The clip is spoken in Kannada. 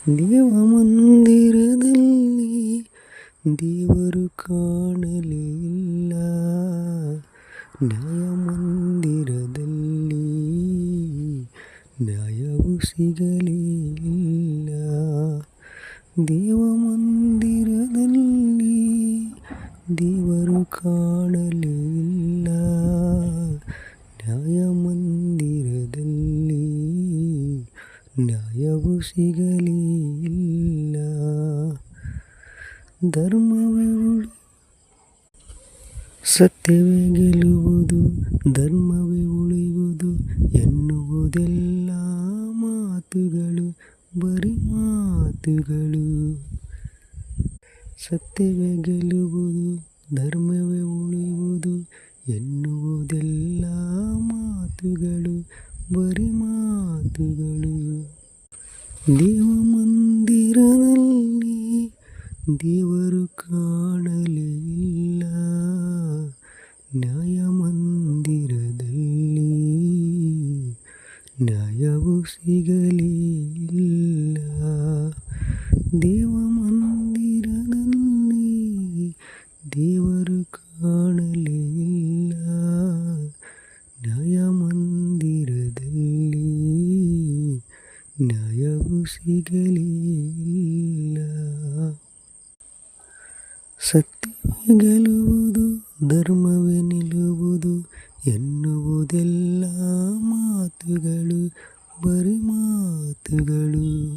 ದೇವ ಮಂದಿರದಲ್ಲಿ ದೇವರು ಕಾಣಲೇ ಇಲ್ಲ. ನ್ಯಾಯ ಮಂದಿರದಲ್ಲಿ ನ್ಯಾಯವು ಸಿಗಲೇ ಇಲ್ಲ. ದೇವ ಮಂದಿರದಲ್ಲಿ ದೇವರು ಕಾಣಲೇ ಇಲ್ಲ. ನ್ಯಾಯ ಮಂದಿರದಲ್ಲಿ ನ್ಯಾಯವು ಸಿಗಲೇ ಇಲ್ಲ. ಧರ್ಮವೇ ಸತ್ಯವೇ ಗೆಲ್ಲುವುದು, ಧರ್ಮವೇ ಉಳಿಯುವುದು ಎನ್ನುವುದೆಲ್ಲ ಮಾತುಗಳು, ಬರೀ ಮಾತುಗಳು. ಸತ್ಯವೇ ಗೆಲ್ಲುವುದು, ಧರ್ಮವೇ ಉಳಿಯುವುದು ಎನ್ನುವುದೆಲ್ಲ ಮಾತುಗಳು, ಬರೀ ಮಾತುಗಳು. ದೇವ ಮಂದಿರದಲ್ಲಿ ದೇವರು ಕಾಣಲೇ ಇಲ್ಲ. ನ್ಯಾಯ ಮಂದಿರದಲ್ಲಿ ನ್ಯಾಯವು ಸಿಗಲೇ ಇಲ್ಲ. ದೇವ ಮಂದಿರದಲ್ಲಿ ದೇವರು ಕಾಣಲೇ ಇಲ್ಲ. ನ್ಯಾಯ ಮಂದಿರದಲ್ಲಿ ನ್ಯಾಯವು ಸಿಗಲೇ ಇಲ್ಲ. ಸತ್ಯವೇ ಗೆಲ್ಲುವುದು, ಧರ್ಮವೇ ನಿಲ್ಲುವುದು ಎನ್ನುವುದೆಲ್ಲ ಮಾತುಗಳು, ಬರೀ ಮಾತುಗಳು.